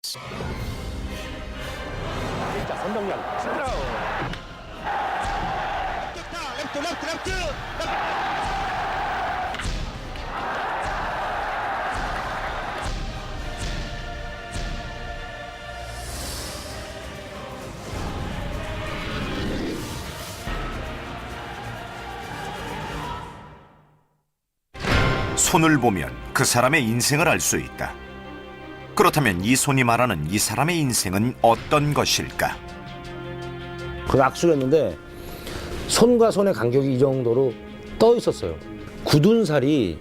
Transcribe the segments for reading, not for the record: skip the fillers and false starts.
자, 선동열 스트라우. 레프트. 손을 보면 그 사람의 인생을 알 수 있다. 그렇다면 이 손이 말하는 이 사람의 인생은 어떤 것일까? 그 악수였는데 손과 손의 간격이 이 정도로 떠 있었어요. 굳은 살이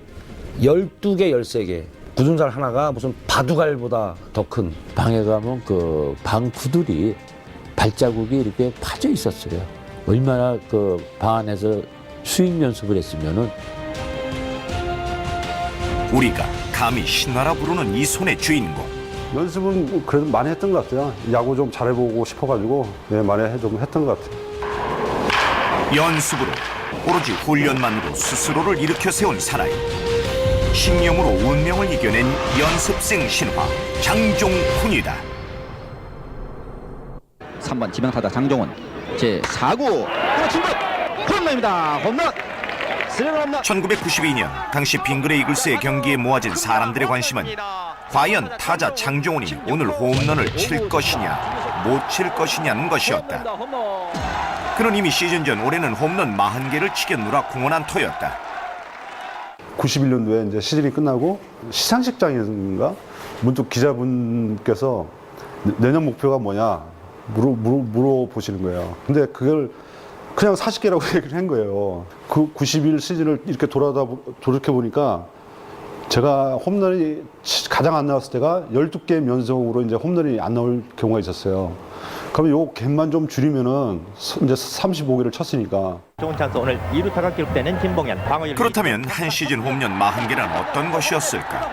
12개, 13개. 굳은 살 하나가 무슨 바둑알보다 더 큰. 방에 가면 그 방 구들이 발자국이 이렇게 파져 있었어요. 얼마나 그 방 안에서 수익 연습을 했으면은. 우리가 감히 신나라 부르는 이 손의 주인공. 연습은 그래도 많이 했던 것 같아요. 야구 좀 잘해보고 싶어가지고 많이 좀 했던 것 같아요. 연습으로 오로지 훈련만으로 스스로를 일으켜 세운 사나이. 신념으로 운명을 이겨낸 연습생 신화 장종훈이다. 3번 지명타자 장종훈 제4구 끊어친 것 홈런입니다. 홈런. 1992년 당시 빙그레 이글스의 경기에 모아진 사람들의 관심은 과연 타자 장종훈이 오늘 홈런을 칠 것이냐 못 칠 것이냐는 것이었다. 그는 이미 시즌 전 올해는 홈런 40개를 치겠노라 공언한 터였다. 91년도에 이제 시즌이 끝나고 시상식장인가 문득 기자분께서 내년 목표가 뭐냐 물어보시는 거예요. 근데 그걸 그냥 40개라고 얘기를 한 거예요. 그 91 시즌을 이렇게 돌이켜보니까 제가 홈런이 가장 안 나왔을 때가 12개 연속으로 이제 홈런이 안 나올 경우가 있었어요. 그러면 요 갭만 좀 줄이면은 이제 35개를 쳤으니까. 좋은 찬스 오늘 2루타가 기록되는 김봉현. 방어율 그렇다면 한 시즌 홈런 40개란 어떤 것이었을까?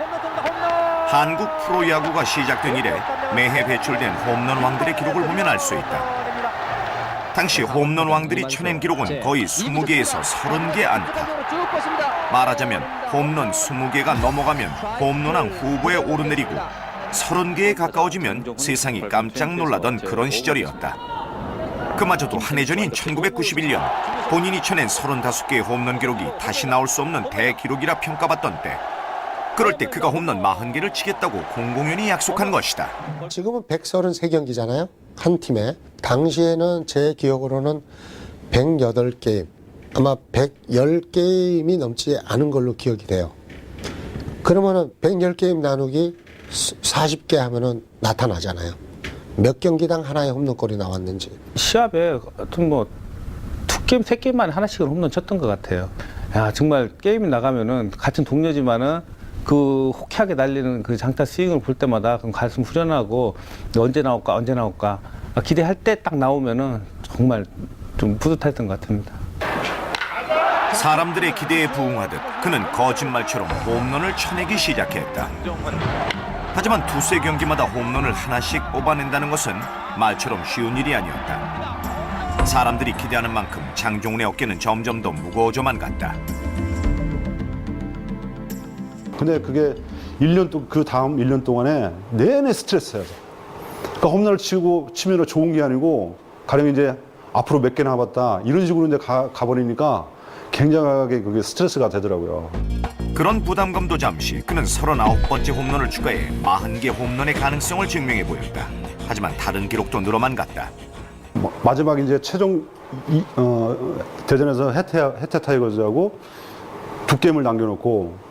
한국 프로야구가 시작된 이래 매해 배출된 홈런 왕들의 기록을 보면 알 수 있다. 당시 홈런 왕들이 쳐낸 기록은 거의 20개에서 30개 안팎. 말하자면 홈런 20개가 넘어가면 홈런왕 후보에 오르내리고 30개에 가까워지면 세상이 깜짝 놀라던 그런 시절이었다. 그마저도 한 해 전인 1991년 본인이 쳐낸 35개의 홈런 기록이 다시 나올 수 없는 대기록이라 평가받던 때, 그럴 때 그가 홈런 40개를 치겠다고 공공연히 약속한 것이다. 지금은 133경기잖아요. 한 팀에. 당시에는 제 기억으로는 108게임, 아마 110게임이 넘지 않은 걸로 기억이 돼요. 그러면은 110게임 나누기 40개 하면은 나타나잖아요. 몇 경기당 하나의 홈런골이 나왔는지. 시합에 하여튼 뭐 2게임, 3게임만 하나씩은 홈런 쳤던 것 같아요. 야, 정말 게임이 나가면은 같은 동료지만은 그 호쾌하게 날리는 그 장타 스윙을 볼 때마다 가슴 후련하고 언제 나올까 기대할 때 딱 나오면은 정말 좀 뿌듯했던 것 같습니다. 사람들의 기대에 부응하듯 그는 거짓말처럼 홈런을 쳐내기 시작했다. 하지만 두세 경기마다 홈런을 하나씩 뽑아낸다는 것은 말처럼 쉬운 일이 아니었다. 사람들이 기대하는 만큼 장종훈의 어깨는 점점 더 무거워져만 갔다. 근데 그게 1년 또 그 다음 1년 동안에 내내 스트레스예요. 그러니까 홈런을 치면 좋은 게 아니고 가령 이제 앞으로 몇 개 남았다 이런 식으로 이제 가버리니까 굉장하게 그게 스트레스가 되더라고요. 그런 부담감도 잠시 그는 39번째 홈런을 추가해 40개 홈런의 가능성을 증명해 보였다. 하지만 다른 기록도 늘어만 갔다. 마지막 이제 최종 대전에서 해태 타이거즈하고 2게임을 남겨놓고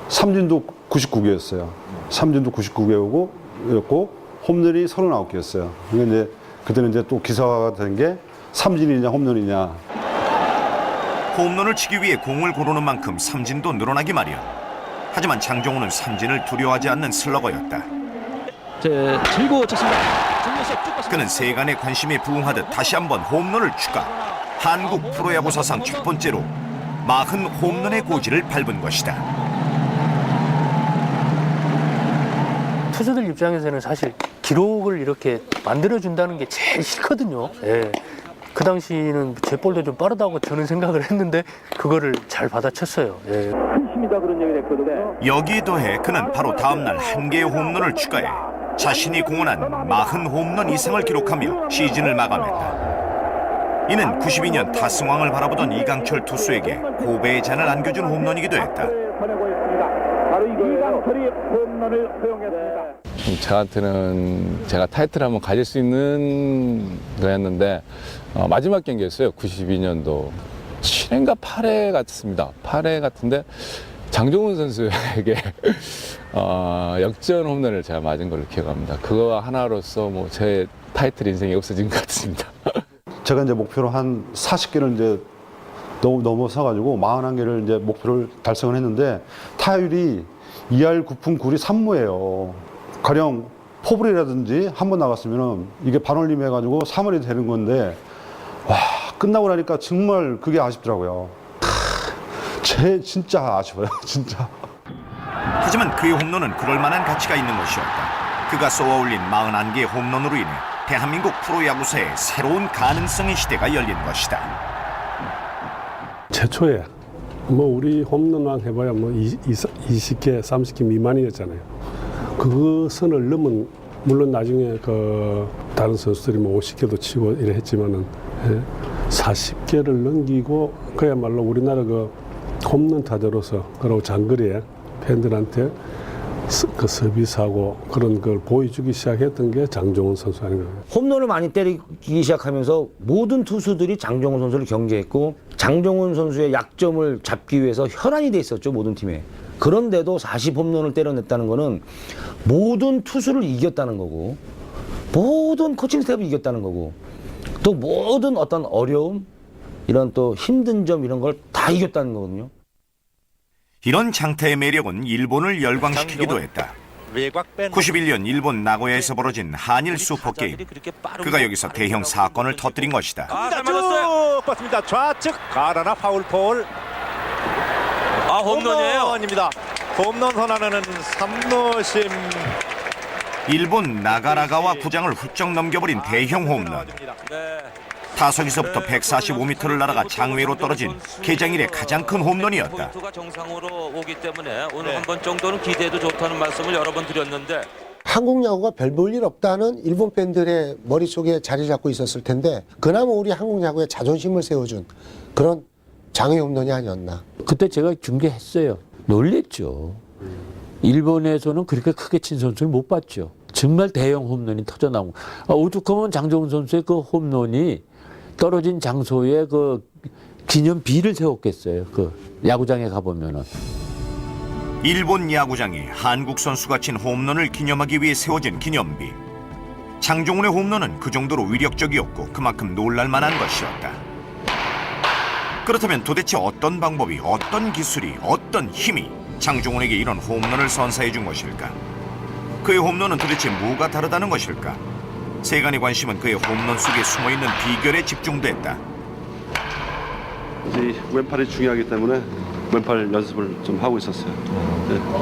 삼진도 99개였어요. 삼진도 99개였고 홈런이 39개였어요. 그러니까 이제 그때는 이제 또 기사화가 된 게 삼진이냐 홈런이냐. 홈런을 치기 위해 공을 고르는 만큼 삼진도 늘어나기 마련. 하지만 장종훈은 삼진을 두려워하지 않는 슬러거였다. 그는 세간의 관심에 부응하듯 다시 한번 홈런을 추가. 한국 프로야구 사상 첫 번째로 40 홈런의 고지를 밟은 것이다. 투수들 입장에서는 사실 기록을 이렇게 만들어준다는 게 제일 싫거든요. 예. 그 당시는 제 볼도 좀 빠르다고 저는 생각을 했는데 그거를 잘 받아쳤어요. 예. 힘이다 그런 얘기를 했거든요. 여기에 더해 그는 바로 다음날 1개의 홈런을 추가해 자신이 공헌한 40홈런 이상을 기록하며 시즌을 마감했다. 이는 92년 타승왕을 바라보던 이강철 투수에게 고배의 잔을 안겨준 홈런이기도 했다. 저한테는 제가 타이틀을 한번 가질 수 있는 거였는데 마지막 경기였어요. 92년도 7회인가 8회 같습니다. 8회 같은데 장종훈 선수에게 역전 홈런을 제가 맞은 걸로 기억합니다. 그거 하나로서 뭐 제 타이틀 인생이 없어진 것 같습니다. 제가 이제 목표로 한 40개를 이제 넘어서가지고 41개를 이제 목표를 달성을 했는데 타율이 2할 9푼 9리 3무예요. 가령 포블이라든지 한 번 나갔으면은 이게 반올림 해가지고 3할이 되는 건데 와 끝나고 나니까 정말 그게 아쉽더라고요. 진짜 아쉬워요, 진짜. 하지만 그의 홈런은 그럴 만한 가치가 있는 것이었다. 그가 쏘아올린 41개의 홈런으로 인해 대한민국 프로야구사의 새로운 가능성의 시대가 열린 것이다. 최초에 뭐 우리 홈런왕 해봐야 뭐 20개, 30개 미만이었잖아요. 그 선을 넘은 물론 나중에 그 다른 선수들이 뭐 50개도 치고 이래 했지만은 40개를 넘기고 그야말로 우리나라 그 홈런 타자로서 그리고 장거리에 팬들한테 그 서비스하고 그런 걸 보여주기 시작했던 게 장종훈 선수 아닌가. 홈런을 많이 때리기 시작하면서 모든 투수들이 장종훈 선수를 경계했고 장종훈 선수의 약점을 잡기 위해서 혈안이 돼 있었죠, 모든 팀에. 그런데도 40홈런을 때려냈다는 거는 모든 투수를 이겼다는 거고 모든 코칭 스태프를 이겼다는 거고 또 모든 어떤 어려움 이런 또 힘든 점 이런 걸 다 이겼다는 거거든요. 이런 장타의 매력은 일본을 열광시키기도 했다. 91년 일본 나고야에서 벌어진 한일 슈퍼게임. 그가 여기서 대형 사건을 터뜨린 것이다. 잘 맞았어요. 맞습니다. 좌측 가라나 파울폴. 홈런입니다. 홈런 선언하는 3루심. 일본 나가라가와 구장을 훌쩍 넘겨버린 대형 홈런. 타석에서부터 145m를 날아가 장외로 떨어진 개장 이래 가장 큰 홈런이었다. 포인트가 정상으로 오기 때문에 오늘 한 번 정도는 기대해도 좋다는 말씀을 여러 번 드렸는데 한국 야구가 별 볼 일 없다는 일본 팬들의 머릿속에 자리 잡고 있었을 텐데 그나마 우리 한국 야구의 자존심을 세워준 그런 장외 홈런이 아니었나. 그때 제가 중계했어요. 놀랬죠. 일본에서는 그렇게 크게 친 선수를 못 봤죠. 정말 대형 홈런이 터져나오고 오죽하면 장종훈 선수의 그 홈런이 떨어진 장소에 그 기념비를 세웠겠어요. 그 야구장에 가보면은. 일본 야구장에 한국 선수가 친 홈런을 기념하기 위해 세워진 기념비. 장종훈의 홈런은 그 정도로 위력적이었고 그만큼 놀랄만한 것이었다. 그렇다면 도대체 어떤 방법이, 어떤 기술이, 어떤 힘이 장종훈에게 이런 홈런을 선사해 준 것일까? 그의 홈런은 도대체 뭐가 다르다는 것일까? 세간의 관심은 그의 홈런 속에 숨어있는 비결에 집중됐다. 왼팔이 중요하기 때문에 왼팔 연습을 좀 하고 있었어요.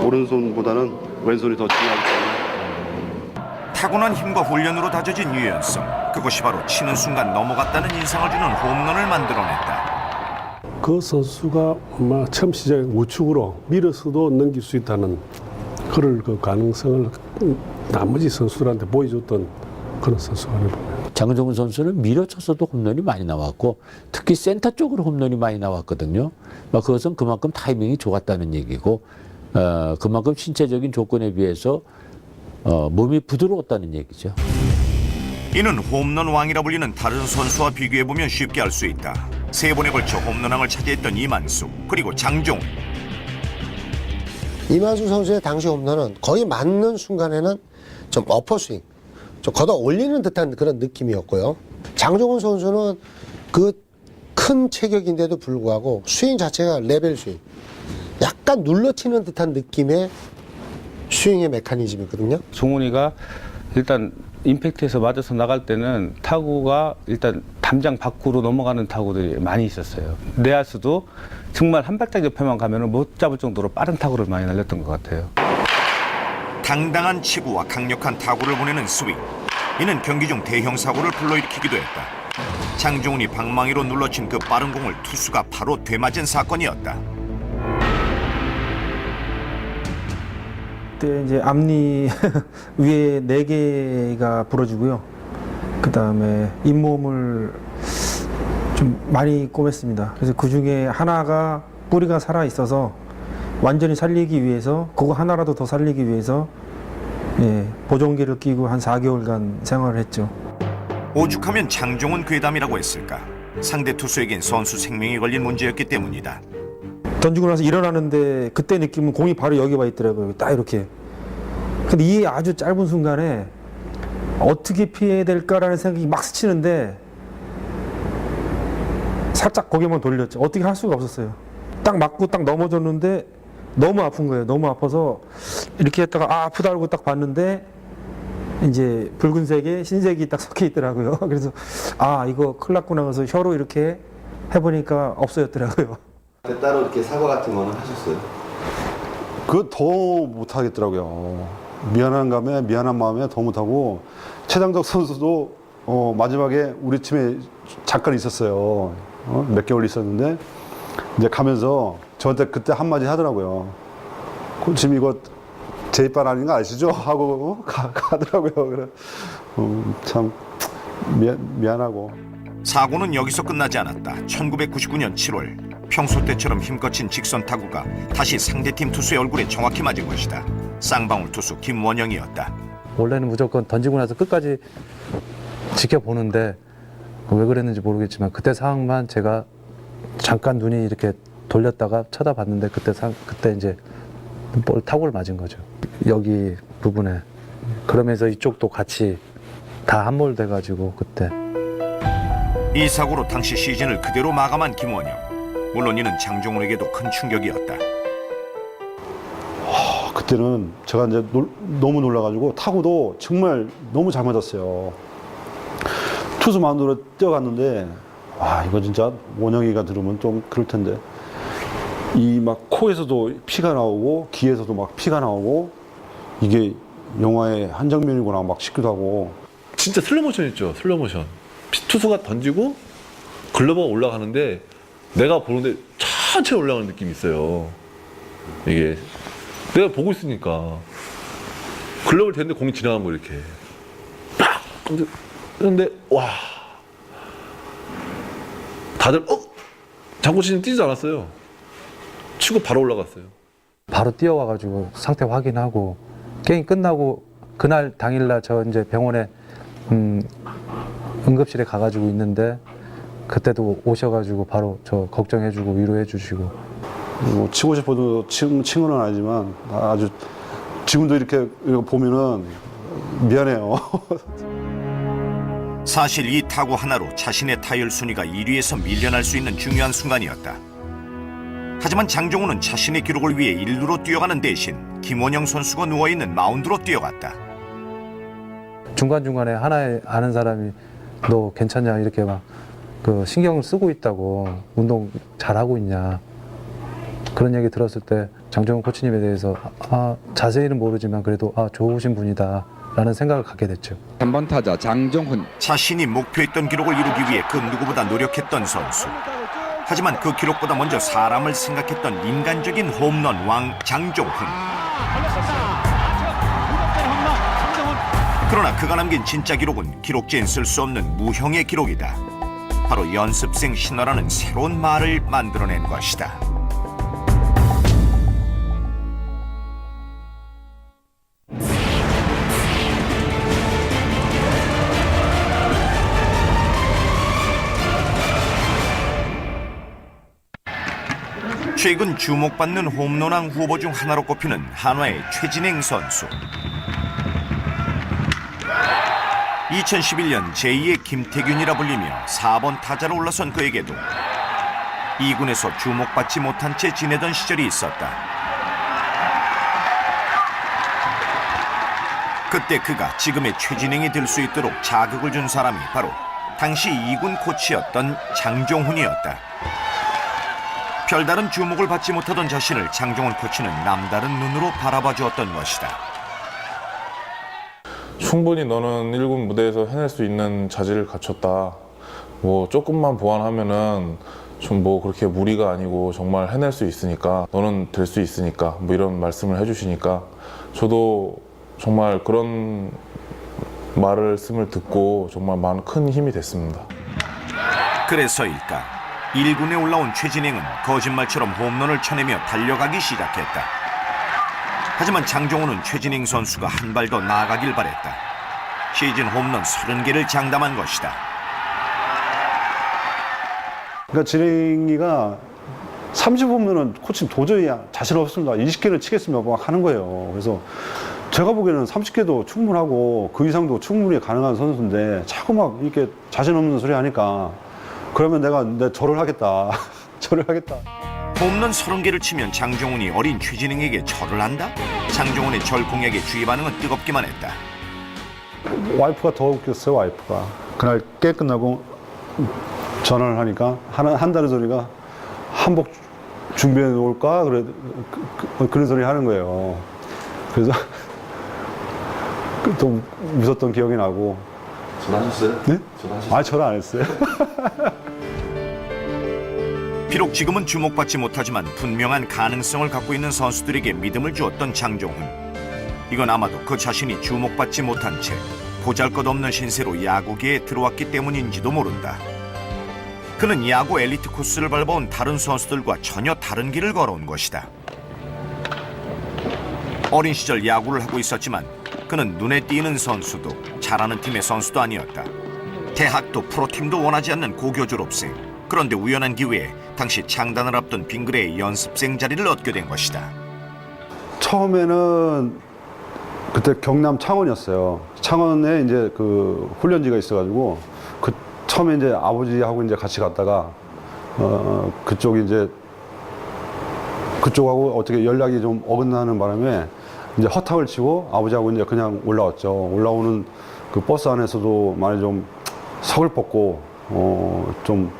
오른손보다는 왼손이 더 중요하기 때문에. 타고난 힘과 훈련으로 다져진 유연성. 그것이 바로 치는 순간 넘어갔다는 인상을 주는 홈런을 만들어냈다. 그 선수가 아마 처음 시작에 우측으로 밀어서도 넘길 수 있다는 그럴 그 가능성을 나머지 선수들한테 보여줬던 그런 선수가 아니에요. 장종훈 선수는 밀어쳐서도 홈런이 많이 나왔고 특히 센터 쪽으로 홈런이 많이 나왔거든요. 그것은 그만큼 타이밍이 좋았다는 얘기고 그만큼 신체적인 조건에 비해서 몸이 부드러웠다는 얘기죠. 이는 홈런 왕이라 불리는 다른 선수와 비교해보면 쉽게 알 수 있다. 3번에 걸쳐 홈런왕을 차지했던 이만수 그리고 장종훈. 이만수 선수의 당시 홈런은 거의 맞는 순간에는 좀 어퍼스윙, 좀 걷어 올리는 듯한 그런 느낌이었고요. 장종훈 선수는 그 큰 체격인데도 불구하고 스윙 자체가 레벨 스윙, 약간 눌러치는 듯한 느낌의 스윙의 메커니즘이거든요. 종훈이가 일단 임팩트에서 맞아서 나갈 때는 타구가 일단 담장 밖으로 넘어가는 타구들이 많이 있었어요. 내야수도 정말 한 발짝 옆에만 가면 못 잡을 정도로 빠른 타구를 많이 날렸던 것 같아요. 당당한 치구와 강력한 타구를 보내는 스윙. 이는 경기 중 대형 사고를 불러일으키기도 했다. 장종훈이 방망이로 눌러친 그 빠른 공을 투수가 바로 되맞은 사건이었다. 때 이제 앞니 위에 4개가 부러지고요. 그 다음에 잇몸을 좀 많이 꼬맸습니다. 그래서 그 중에 하나가 뿌리가 살아 있어서 완전히 살리기 위해서 그거 하나라도 더 살리기 위해서 보정기를 끼고 한 4개월간 생활을 했죠. 오죽하면 장종훈 괴담이라고 했을까? 상대 투수에겐 선수 생명이 걸린 문제였기 때문이다. 던지고 나서 일어나는데 그때 느낌은 공이 바로 여기 와 있더라고요. 딱 이렇게. 근데 이 아주 짧은 순간에 어떻게 피해야 될까라는 생각이 막 스치는데 살짝 고개만 돌렸죠. 어떻게 할 수가 없었어요. 딱 맞고 딱 넘어졌는데 너무 아픈 거예요. 너무 아파서 이렇게 했다가 아프다 하고 딱 봤는데 이제 붉은색에 흰색이 딱 섞여 있더라고요. 그래서 이거 큰일 났구나. 그래서 혀로 이렇게 해보니까 없어졌더라고요. 따로 이렇게 사과 같은 거는 하셨어요? 그거 더 못하겠더라고요. 미안한 감에 미안한 마음에 더 못하고 최장덕 선수도 마지막에 우리 팀에 잠깐 있었어요. 몇 개월 있었는데 이제 가면서 저한테 그때 한마디 하더라고요. 지금 이거 제 이빨 아닌 거 아시죠? 하고 가더라고요. 그래 참 미안하고. 사고는 여기서 끝나지 않았다. 1999년 7월 평소 때처럼 힘거친 직선 타구가 다시 상대팀 투수의 얼굴에 정확히 맞은 것이다. 쌍방울 투수 김원영이었다. 원래는 무조건 던지고 나서 끝까지 지켜보는데 왜 그랬는지 모르겠지만 그때 상황만 제가 잠깐 눈이 이렇게 돌렸다가 쳐다봤는데 그때 이제 볼 타구를 맞은 거죠. 여기 부분에. 그러면서 이쪽도 같이 다 함몰돼가지고 그때. 이 사고로 당시 시즌을 그대로 마감한 김원영. 물론 이는 장종훈에게도 큰 충격이었다. 그때는 제가 이제 너무 놀라가지고 타구도 정말 너무 잘 맞았어요. 투수 마운드로 뛰어갔는데 이거 진짜 원영이가 들으면 좀 그럴 텐데 이 막 코에서도 피가 나오고 귀에서도 막 피가 나오고 이게 영화의 한 장면이구나 막 싶기도 하고. 진짜 슬로모션 있죠. 슬로모션. 투수가 던지고 글러버가 올라가는데 내가 보는데 천천히 올라가는 느낌이 있어요. 이게 내가 보고 있으니까 글러브를 대는데 공이 지나간 거 이렇게 빡! 근데 와 다들 장고치는 뛰지 않았어요. 치고 바로 올라갔어요. 바로 뛰어와가지고 상태 확인하고 게임 끝나고 그날 당일날 저 이제 병원에 응급실에 가가지고 있는데 그때도 오셔가지고 바로 저 걱정해주고 위로해주시고. 뭐 치고 싶어도 치는 건 아니지만 아주 지금도 이렇게 보면은 미안해요. 사실 이 타구 하나로 자신의 타율 순위가 1위에서 밀려날 수 있는 중요한 순간이었다. 하지만 장종훈은 자신의 기록을 위해 1루로 뛰어가는 대신 김원영 선수가 누워있는 마운드로 뛰어갔다. 중간중간에 하나에 아는 사람이 너 괜찮냐 이렇게 막 그 신경을 쓰고 있다고 운동 잘하고 있냐 그런 얘기 들었을 때 장종훈 코치님에 대해서 자세히는 모르지만 그래도 좋으신 분이다 라는 생각을 갖게 됐죠. 3번 타자 장종훈. 자신이 목표했던 기록을 이루기 위해 그 누구보다 노력했던 선수. 하지만 그 기록보다 먼저 사람을 생각했던 인간적인 홈런 왕 장종훈. 그러나 그가 남긴 진짜 기록은 기록지엔 쓸 수 없는 무형의 기록이다. 바로 연습생 신화라는 새로운 말을 만들어낸 것이다. 최근 주목받는 홈런왕 후보 중 하나로 꼽히는 한화의 최진행 선수. 2011년 제2의 김태균이라 불리며 4번 타자로 올라선 그에게도 2군에서 주목받지 못한 채 지내던 시절이 있었다. 그때 그가 지금의 최진행이 될 수 있도록 자극을 준 사람이 바로 당시 2군 코치였던 장종훈이었다. 별다른 주목을 받지 못하던 자신을 장종훈 코치는 남다른 눈으로 바라봐 주었던 것이다. 충분히 너는 1군 무대에서 해낼 수 있는 자질을 갖췄다. 뭐 조금만 보완하면은 좀 뭐 그렇게 무리가 아니고 정말 해낼 수 있으니까 너는 될 수 있으니까 뭐 이런 말씀을 해주시니까 저도 정말 그런 말씀을 듣고 정말 큰 힘이 됐습니다. 그래서일까 1군에 올라온 최진행은 거짓말처럼 홈런을 쳐내며 달려가기 시작했다. 하지만 장종훈은 최진행 선수가 한 발 더 나아가길 바랬다. 시즌 홈런 30개를 장담한 것이다. 그러니까 진행이가 30홈런은 코치님 도저히 자신 없습니다. 20개를 치겠습니다. 막 하는 거예요. 그래서 제가 보기에는 30개도 충분하고 그 이상도 충분히 가능한 선수인데 자꾸 막 이렇게 자신 없는 소리 하니까 그러면 내가 절을 하겠다. 절을 하겠다. 홈런 30개를 치면 장종훈이 어린 최진행에게 절을 한다? 장종훈의 절 공약에 주의 반응은 뜨겁기만 했다. 와이프가 더 웃겼어요. 와이프가 그날 게임 끝나고 전화를 하니까 한다는 소리가 한복 준비해 놓을까 그런 소리 하는 거예요. 그래서 또 웃었던 기억이 나고. 전화하셨어요? 네? 전화하셨어요? 아, 전화 안 했어요. 비록 지금은 주목받지 못하지만 분명한 가능성을 갖고 있는 선수들에게 믿음을 주었던 장종훈. 이건 아마도 그 자신이 주목받지 못한 채 보잘것없는 신세로 야구계에 들어왔기 때문인지도 모른다. 그는 야구 엘리트 코스를 밟아온 다른 선수들과 전혀 다른 길을 걸어온 것이다. 어린 시절 야구를 하고 있었지만 그는 눈에 띄는 선수도 잘하는 팀의 선수도 아니었다. 대학도 프로팀도 원하지 않는 고교 졸업생. 그런데 우연한 기회에 당시 창단을 앞둔 빙그레의 연습생 자리를 얻게 된 것이다. 처음에는 그때 경남 창원이었어요. 창원에 이제 그 훈련지가 있어가지고 그 처음에 이제 아버지하고 이제 같이 갔다가 그쪽하고 어떻게 연락이 좀 어긋나는 바람에 이제 허탕을 치고 아버지하고 이제 그냥 올라왔죠. 올라오는 그 버스 안에서도 많이 좀 서글펐고 좀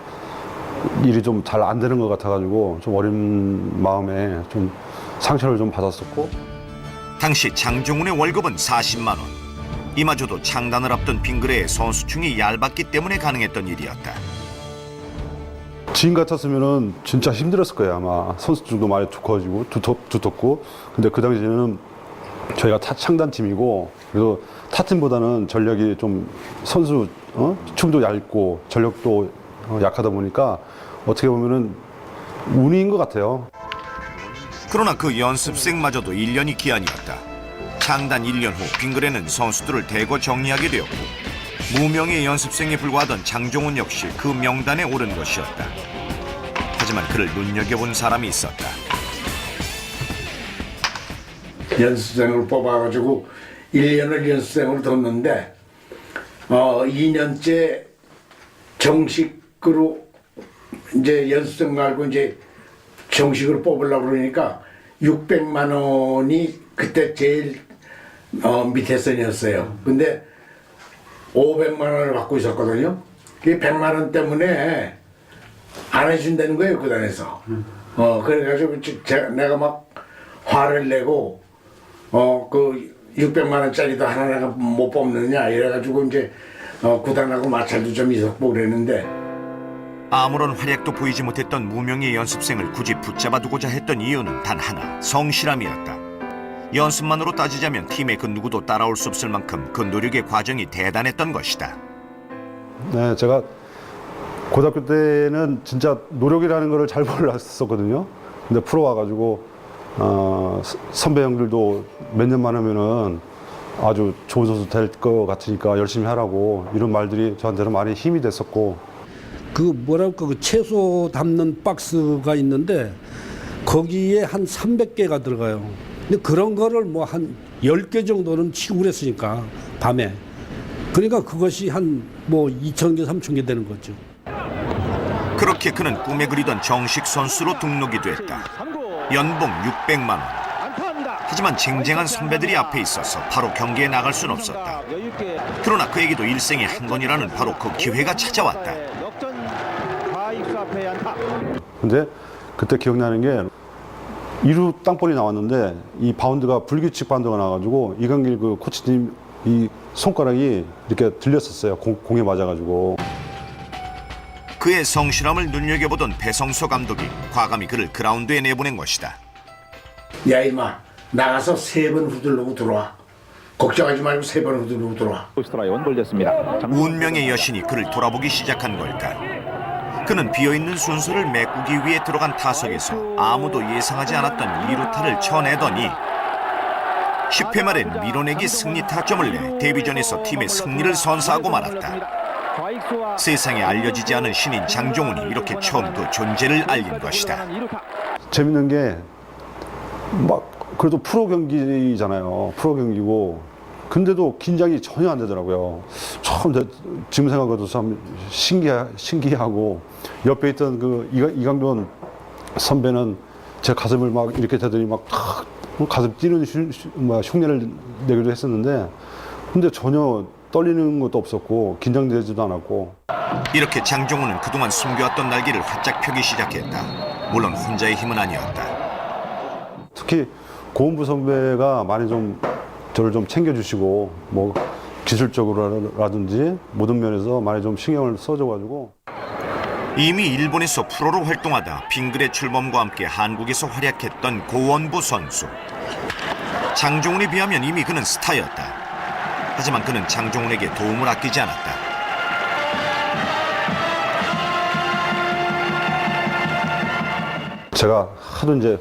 일이 좀 잘 안 되는 것 같아가지고 좀 어린 마음에 좀 상처를 좀 받았었고. 당시 장종훈의 월급은 40만 원. 이마저도 창단을 앞둔 빙그레의 선수층이 얇았기 때문에 가능했던 일이었다. 지금 같았으면은 진짜 힘들었을 거예요. 아마 선수층도 많이 두꺼워지고 두텁고. 근데 그 당시에는 저희가 창단팀이고 그래서 타팀보다는 전력이 좀 선수 층도 얇고 전력도 약하다 보니까 어떻게 보면은 운인 것 같아요. 그러나 그 연습생마저도 1년이 기한이었다. 창단 1년 후 빙그레는 선수들을 대거 정리하게 되었고 무명의 연습생에 불과하던 장종훈 역시 그 명단에 오른 것이었다. 하지만 그를 눈여겨본 사람이 있었다. 연습생을 뽑아가지고 1년을 연습생으로 뒀는데 2년째 정식으로 이제 연습생 말고 이제 정식으로 뽑으려고 그러니까 600만 원이 그때 제일 밑에 선이었어요. 근데 500만 원을 받고 있었거든요. 그 100만 원 때문에 안 해준다는 거예요, 구단에서. 그래가지고 내가 막 화를 내고 그 600만 원짜리도 하나 내가 못 뽑느냐 이래가지고 이제 구단하고 마찰도 좀 있었고 그랬는데. 아무런 활약도 보이지 못했던 무명의 연습생을 굳이 붙잡아 두고자 했던 이유는 단 하나, 성실함이었다. 연습만으로 따지자면 팀의 그 누구도 따라올 수 없을 만큼 그 노력의 과정이 대단했던 것이다. 네, 제가 고등학교 때는 진짜 노력이라는 걸 잘 몰랐었거든요. 근데 프로 와가지고 선배 형들도 몇 년만 하면은 아주 좋은 선수 될 것 같으니까 열심히 하라고 이런 말들이 저한테는 많이 힘이 됐었고. 그 뭐랄까 그 채소 담는 박스가 있는데 거기에 한 300개가 들어가요. 근데 그런 거를 뭐 한 10개 정도는 치고 그랬으니까 밤에. 그러니까 그것이 한 뭐 2,000개, 3,000개 되는 거죠. 그렇게 그는 꿈에 그리던 정식 선수로 등록이 됐다. 연봉 600만 원. 하지만 쟁쟁한 선배들이 앞에 있어서 바로 경기에 나갈 수는 없었다. 그러나 그에게도 일생에 한 번이라는 바로 그 기회가 찾아왔다. 근데 그때 기억나는 게 2루 땅볼이 나왔는데 이 바운드가 불규칙 바운드가 나와가지고 이강길 그 코치님 이 손가락이 이렇게 들렸었어요. 공에 맞아가지고. 그의 성실함을 눈여겨보던 배성소 감독이 과감히 그를 그라운드에 내보낸 것이다. 야 임마 나가서 3번 휘두르고 들어와. 걱정하지 말고 3번 휘두르고 들어와. 운명의 여신이 그를 돌아보기 시작한 걸까? 그는 비어있는 순서를 메꾸기 위해 들어간 타석에서 아무도 예상하지 않았던 2루타를 쳐내더니 10회 말엔 밀어내기 승리 타점을 내 데뷔전에서 팀의 승리를 선사하고 말았다. 세상에 알려지지 않은 신인 장종훈이 이렇게 처음 그 존재를 알린 것이다. 재밌는 게 막 그래도 프로 경기잖아요. 프로 경기고 근데도 긴장이 전혀 안 되더라고요. 처음 지금 생각해도 참 신기하고 옆에 있던 그 이강돈 선배는 제 가슴을 막 이렇게 대더니 막 가슴 뛰는 흉내를 내기도 했었는데 근데 전혀 떨리는 것도 없었고 긴장되지도 않았고. 이렇게 장종훈은 그동안 숨겨왔던 날개를 활짝 펴기 시작했다. 물론 혼자의 힘은 아니었다. 특히 고은부 선배가 많이 좀 저를 좀 챙겨주시고 뭐 기술적으로라든지 모든 면에서 많이 좀 신경을 써줘가지고. 이미 일본에서 프로로 활동하다 빙글의 출범과 함께 한국에서 활약했던 고원부 선수. 장종훈에 비하면 이미 그는 스타였다. 하지만 그는 장종훈에게 도움을 아끼지 않았다. 제가 하도 이제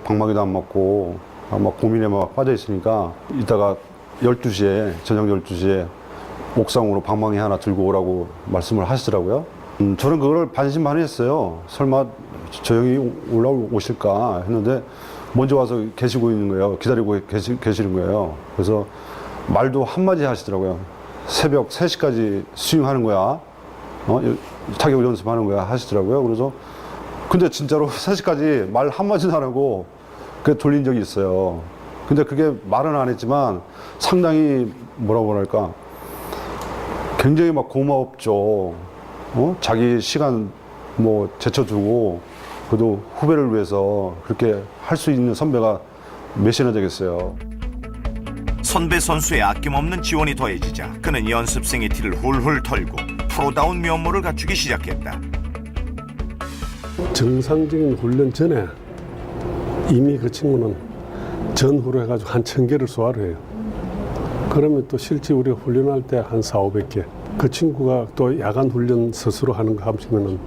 방망이도 안 맞고 막 고민에 막 빠져 있으니까 이따가 12시에 저녁 12시에 옥상으로 방망이 하나 들고 오라고 말씀을 하시더라고요. 저는 그걸 반신반의했어요. 설마 저 형이 올라오실까 했는데 먼저 와서 계시고 있는 거예요. 기다리고 계시는 거예요. 그래서 말도 한마디 하시더라고요. 새벽 3시까지 스윙하는 거야. 타격 연습하는 거야 하시더라고요. 그래서 근데 진짜로 3시까지 말 한마디도 안 하고 돌린 적이 있어요. 근데 그게 말은 안 했지만 상당히 뭐라고 할까 굉장히 막 고마웠죠. 자기 시간 뭐 제쳐두고 그래도 후배를 위해서 그렇게 할 수 있는 선배가 몇이나 되겠어요. 선배 선수의 아낌없는 지원이 더해지자 그는 연습생의 티를 훌훌 털고 프로다운 면모를 갖추기 시작했다. 정상적인 훈련 전에 이미 그 친구는 전후로 해가지고 한 1000개를 소화를 해요. 그러면 또 실제 우리가 훈련할 때 한 400~500개. 그 친구가 또 야간 훈련 스스로 하는 거 합치면은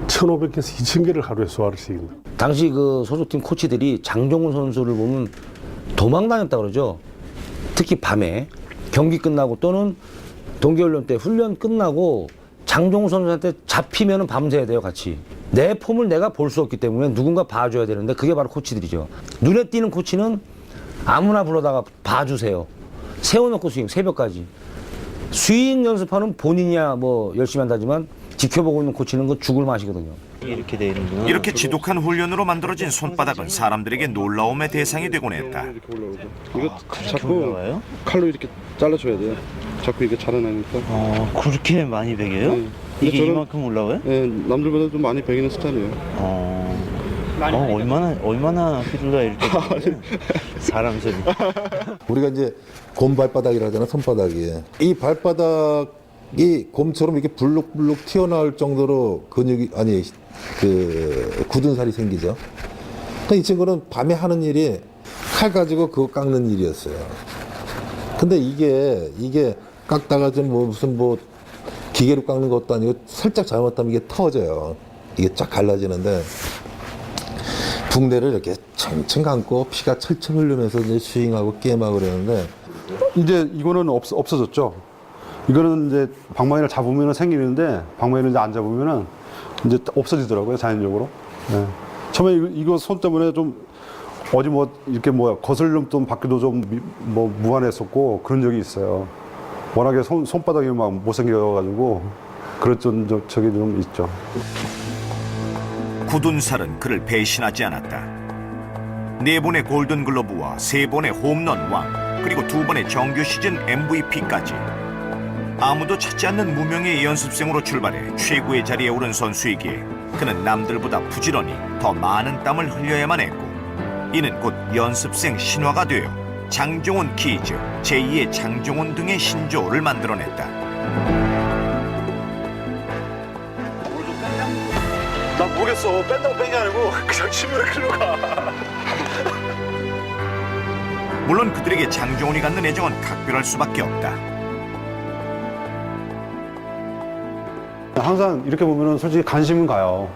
1500개에서 2000개를 하루에 소화를 시킨다. 당시 그 소속팀 코치들이 장종훈 선수를 보면 도망다녔다 그러죠. 특히 밤에 경기 끝나고 또는 동계훈련 때 훈련 끝나고 장종훈 선수한테 잡히면은 밤새야 돼요, 같이. 내 폼을 내가 볼 수 없기 때문에 누군가 봐줘야 되는데 그게 바로 코치들이죠. 눈에 띄는 코치는 아무나 불러다가 봐주세요. 세워놓고 스윙, 새벽까지. 스윙 연습하는 본인이야 뭐 열심히 한다지만 지켜보고 있는 코치는 그 죽을 맛이거든요. 이렇게 돼 있는구나. 이렇게 지독한 훈련으로 만들어진 손바닥은 사람들에게 놀라움의 대상이 되곤 했다. 이거 자꾸 칼로 이렇게 잘라줘야 돼요. 자꾸 이게 자라나니까. 그렇게 많이 베겨요? 네. 이게 저는, 이만큼 올라와요? 네, 남들보다 좀 많이 베기는 스타일이에요. 얼마나 휘둘러야 이렇게 사람 소리. 우리가 이제 곰 발바닥이라 하잖아, 손바닥이. 이 발바닥이 곰처럼 이렇게 불룩불룩 튀어나올 정도로 근육이, 아니, 굳은 살이 생기죠. 그러니까 이 친구는 밤에 하는 일이 칼 가지고 그거 깎는 일이었어요. 근데 이게 깎다가 좀 무슨 기계로 깎는 것도 아니고 살짝 잘못하면 이게 터져요. 이게 쫙 갈라지는데 붕대를 이렇게 층층 감고 피가 철철 흘리면서 이제 스윙하고 게임하고 그러는데 이제 이거는 없어졌죠. 이거는 이제 방망이를 잡으면 생기는데 방망이를 이제 안 잡으면은 이제 없어지더라고요, 자연적으로. 네. 처음에 이거 손 때문에 좀 어디 이렇게 거슬림 좀 받기도 좀 무안했었고 그런 적이 있어요. 워낙에 손바닥이 막 못생겨가지고 그런 적이 좀 있죠. 굳은 살은 그를 배신하지 않았다. 4번의 골든글러브와 3번의 홈런 왕, 그리고 2번의 정규 시즌 MVP까지. 아무도 찾지 않는 무명의 연습생으로 출발해 최고의 자리에 오른 선수이기에 그는 남들보다 부지런히 더 많은 땀을 흘려야만 했고, 이는 곧 연습생 신화가 되어 장종훈 키즈, 제2의 장종훈 등의 신조어를 만들어냈다. 난 모르겠어. 뺀다고 뺀 게 아니고 그냥 치면 글로 가. 물론 그들에게 장종훈이 갖는 애정은 각별할 수밖에 없다. 항상 이렇게 보면은 솔직히 관심은 가요.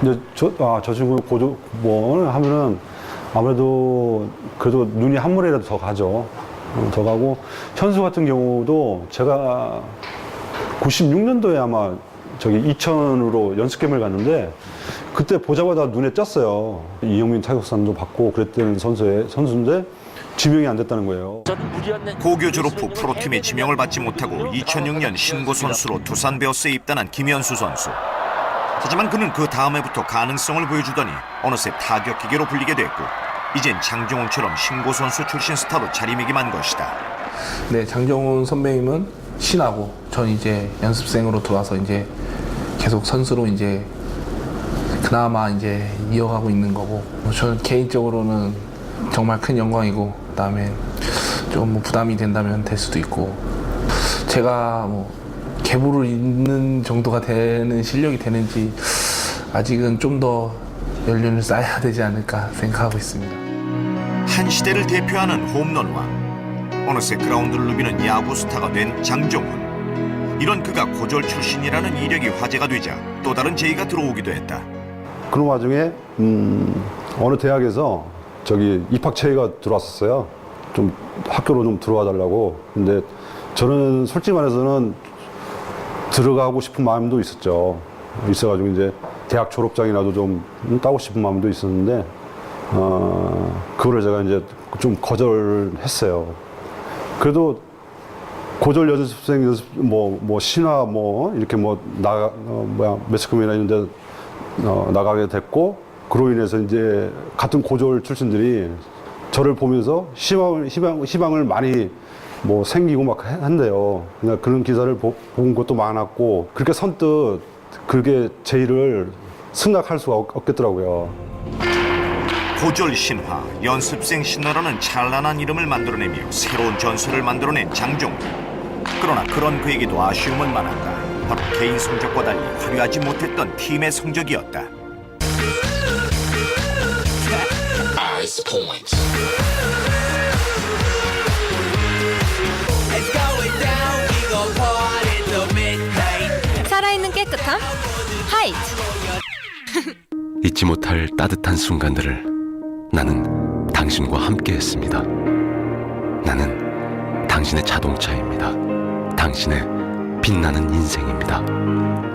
근데 저 친구 고조 뭐 하면은 아무래도 그래도 눈이 한 물이라도 더 가죠. 더 가고 현수 같은 경우도 제가 96년도에 아마 저기 이천으로 연습 캠을 갔는데 그때 보자마자 눈에 띄었어요. 이영민 타격상도 받고 그랬던 선수인데 지명이 안 됐다는 거예요. 고교 졸업 후 프로팀에 지명을 받지 못하고 2006년 신고 선수로 두산 베어스에 입단한 김현수 선수. 하지만 그는 그 다음 해부터 가능성을 보여주더니 어느새 타격 기계로 불리게 됐고 이젠 장종훈처럼 신고 선수 출신 스타로 자리매김한 것이다. 네, 장종훈 선배님은 신하고 전 이제 연습생으로 들어와서 이제 계속 선수로 이제 그나마 이제 이어가고 있는 거고 저는 개인적으로는 정말 큰 영광이고 그다음에 좀 뭐 부담이 된다면 될 수도 있고 제가 뭐 계보를 잇는 정도가 되는 실력이 되는지 아직은 좀 더 연륜을 쌓아야 되지 않을까 생각하고 있습니다. 한 시대를 대표하는 홈런왕. 어느새 그라운드를 누비는 야구 스타가 된 장종훈. 이런 그가 고졸 출신이라는 이력이 화제가 되자 또 다른 제의가 들어오기도 했다. 그런 와중에 어느 대학에서 저기 입학 제의가 들어왔었어요. 좀 학교로 좀 들어와 달라고. 근데 저는 솔직히 말해서는 들어가고 싶은 마음도 있어가지고 이제 대학 졸업장이라도 좀 따고 싶은 마음도 있었는데 그거를 제가 이제 좀 거절했어요. 그래도 고졸 연습생 뭐 신화 뭐 이렇게 뭐 매스컴이나 이런 데 나가게 됐고 그로 인해서 이제 같은 고졸 출신들이 저를 보면서 희망을 많이 뭐 생기고 막 한대요. 그런 기사를 본 것도 많았고 그렇게 선뜻 그게 제의를 승낙할 수가 없겠더라고요. 고졸 신화, 연습생 신화라는 찬란한 이름을 만들어내며 새로운 전설을 만들어낸 장종훈. 그러나 그런 그에게도 아쉬움은 많았다. 바로 개인 성적과 달리 화려하지 못했던 팀의 성적이었다. 살아있는 깨끗함 하이트. 잊지 못할 따뜻한 순간들을 나는 당신과 함께 했습니다. 나는 당신의 자동차입니다. 당신의 빛나는 인생입니다.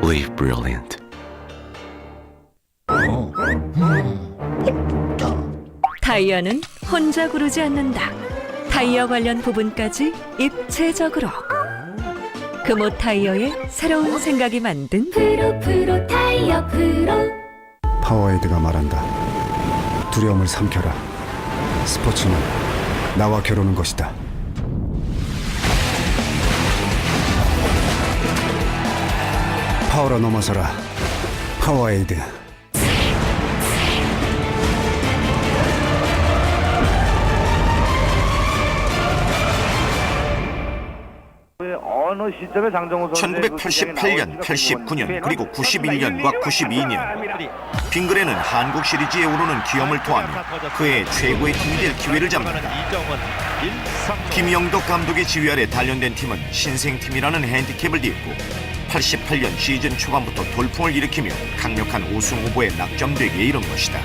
Live brilliant. 타이어는 혼자 구르지 않는다. 타이어 관련 부분까지 입체적으로. 금호 타이어의 새로운 생각이 만든 프로 타이어 프로. 파워에이드가 말한다. 두려움을 삼켜라. 스포츠는 나와 겨루는 것이다. 파워로 넘어서라. 파워에이드. 어느 시점에 장종훈 선수의 1988년, 89년, 그리고 91년과 92년 빙그레는 한국 시리즈에 오르는 기염을 토하며 그의 최고의 팀이 될 기회를 잡는다. 김영덕 감독의 지휘 아래 단련된 팀은 신생팀이라는 핸디캡을 딛고 88년 시즌 초반부터 돌풍을 일으키며 강력한 우승 후보에 낙점되기에 이른 것이다.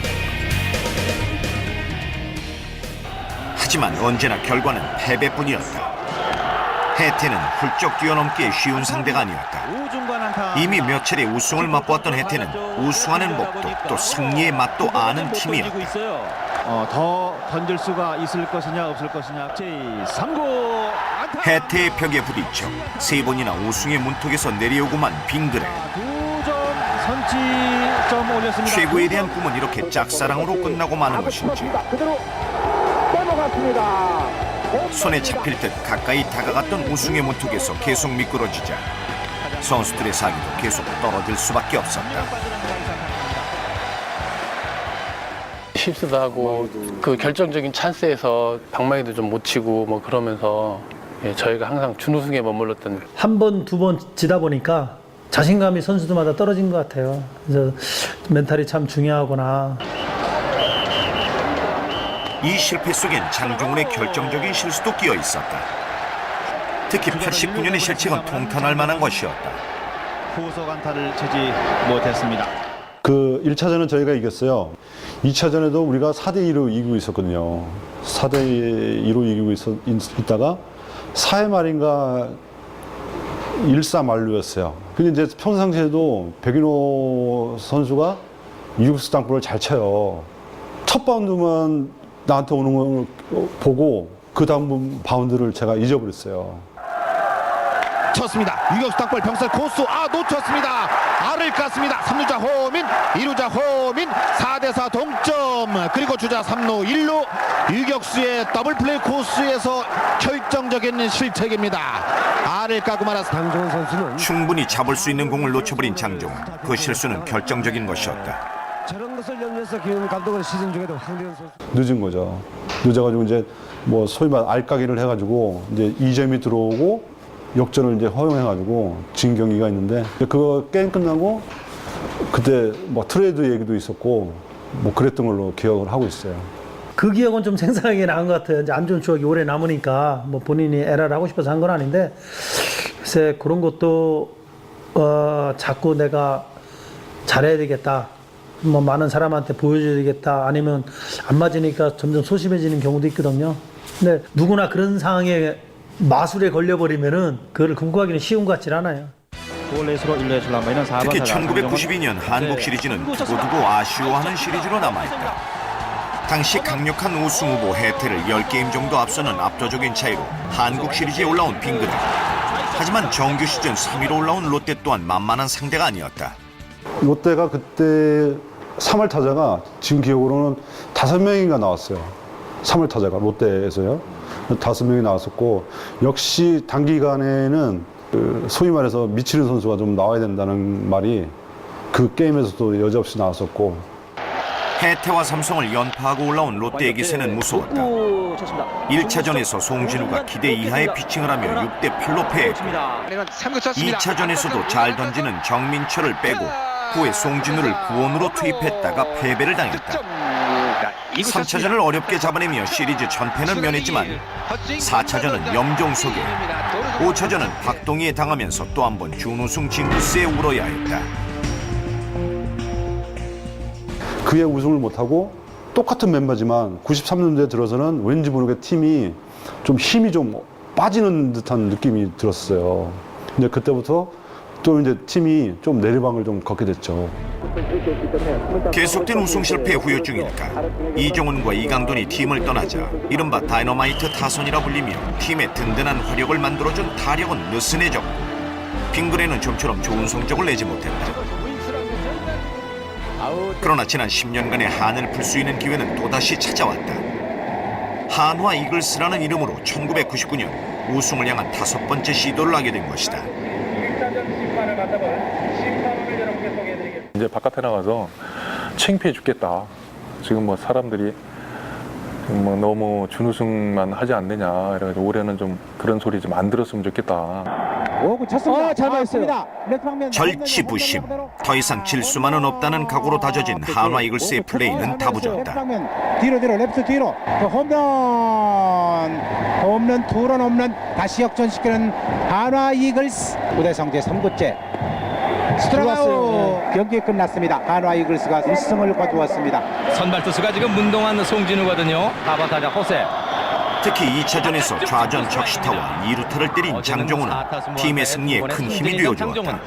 하지만 언제나 결과는 패배뿐이었다. 해태는 훌쩍 뛰어넘기에 쉬운 상대가 아니었다. 이미 몇 차례 우승을 맛보았던 해태는 우승하는 법도 또 승리의 맛도 아는 팀이었다. 더 던질 수가 있을 것이냐 없을 것이냐. 제3구 해태의 벽에 부딪혀 세 번이나 우승의 문턱에서 내려오고만 빙그레. 2점 선취점 올렸습니다. 최고에 대한 꿈은 이렇게 짝사랑으로 끝나고 마는 것인지. 손에 잡힐 듯 가까이 다가갔던 우승의 문턱에서 계속 미끄러지자 선수들의 사기도 계속 떨어질 수밖에 없었다. 실수도 하고 그 결정적인 찬스에서 방망이도 좀 못 치고 뭐 그러면서 저희가 항상 준우승에 머물렀던. 한 번, 두 번 지다 보니까 자신감이 선수들마다 떨어진 것 같아요. 그래서 멘탈이 참 중요하구나. 이 실패 속엔 장종훈의 결정적인 실수도 끼어 있었다. 특히 89년의 실책은 통탄할 만한 것이었다. 후속 안타를 채지 못했습니다. 그 1차전은 저희가 이겼어요. 2차전에도 우리가 4대2로 이기고 있었거든요. 4대2로 이기고 있다가 4회 말인가 1사 만루였어요. 근데 이제 평상시에도 백인호 선수가 유격수 땅볼을 잘 쳐요. 첫 바운드만 나한테 오는 걸 보고 그 다음 바운드를 제가 잊어버렸어요. 쳤습니다. 유격수 땅볼 병살 코스 놓쳤습니다. 알을 깠습니다. 3루자 호민, 2루자 호민, 4대4 동점. 그리고 주자 3루 1루 유격수의 더블 플레이 코스에서 결정적인 실책입니다. 알을 까고 말아서 장종훈 선수는 충분히 잡을 수 있는 공을 놓쳐버린 장종훈. 그 실수는 결정적인 것이었다. 저런 것을 염려해서 김 감독은 시즌 중에도 황대현 선수 늦은 거죠. 늦어가지고 이제 뭐 소위 말 알까기를 해가지고 이제 2점이 들어오고 역전을 이제 허용해가지고 진 경기가 있는데 그거 게임 끝나고 그때 뭐 트레이드 얘기도 있었고 뭐 그랬던 걸로 기억을 하고 있어요. 그 기억은 좀 생생하게 나은 것 같아요. 이제 안 좋은 추억이 오래 남으니까 뭐 본인이 에라를 하고 싶어서 한 건 아닌데 글쎄 그런 것도 자꾸 내가 잘해야 되겠다. 뭐 많은 사람한테 보여줘야 되겠다. 아니면 안 맞으니까 점점 소심해지는 경우도 있거든요. 근데 누구나 그런 상황에 마술에 걸려버리면은 그걸 극복하기는 쉬운 것 같진 않아요. 볼넷으로 1루에 출루한 4번 특히 1992년 한국 시리즈는 두고두고 아쉬워하는 시리즈로 남아있다. 당시 강력한 우승 후보 해태를 10게임 정도 앞서는 압도적인 차이로 한국 시리즈에 올라온 빙그레. 하지만 정규 시즌 3위로 올라온 롯데 또한 만만한 상대가 아니었다. 롯데가 그때 3월 타자가 지금 기억으로는 5명인가 나왔어요. 3월 타자가 롯데에서요. 5명이 나왔었고 역시 단기간에는 그 소위 말해서 미치는 선수가 좀 나와야 된다는 말이 그 게임에서도 여지없이 나왔었고 해태와 삼성을 연파하고 올라온 롯데의 기세는 무서웠다. 1차전에서 송진우가 기대 이하의 피칭을 하며 6대8로 패했고 2차전에서도 잘 던지는 정민철을 빼고 후에 송진우를 구원으로 투입했다가 패배를 당했다. 3차전을 어렵게 잡아내며 시리즈 전패는 면했지만 4차전은 염종석에 5차전은 박동희에 당하면서 또 한 번 준우승 징크스에 울어야 했다. 그에 우승을 못하고 똑같은 멤버지만 93년도에 들어서는 왠지 모르게 팀이 좀 힘이 좀 빠지는 듯한 느낌이 들었어요. 근데 그때부터 또 이제 팀이 좀 내리방을 좀 걷게 됐죠. 계속된 우승 실패의 후유증일까? 이종훈과 이강돈이 팀을 떠나자 이른바 다이너마이트 타선이라 불리며 팀의 든든한 화력을 만들어준 타력은 느슨해졌고 빙그레는 좀처럼 좋은 성적을 내지 못했다. 그러나 지난 10년간의 한을 풀 수 있는 기회는 또다시 찾아왔다. 한화 이글스라는 이름으로 1999년 우승을 향한 5번째 시도를 하게 된 것이다. 이제 바깥에 나가서 창피해 죽겠다. 지금 뭐 사람들이 뭐 너무 준우승만 하지 않느냐. 그래가지고 올해는 좀 그런 소리 좀 안 들었으면 좋겠다. 오구 쳤습니다. 잘 맞았어요. 절치부심. 더 이상 질 수만은 없다는 각오로 다져진 한화 이글스의 플레이는 다부졌다. 뒤로 랩스 뒤로 홈런 투런 홈런 다시 역전시키는 한화 이글스 무대 성제 3구째 스트라이크 경기 끝났습니다. 한화 이글스가 1승을 거두었습니다. 선발 투수가 지금 문동환 송진우거든요. 4번 타자 호세. 특히 2차전에서 좌전 적시타와 2루타를 때린 장종훈은 팀의 승리에 큰 힘이 되어주었다.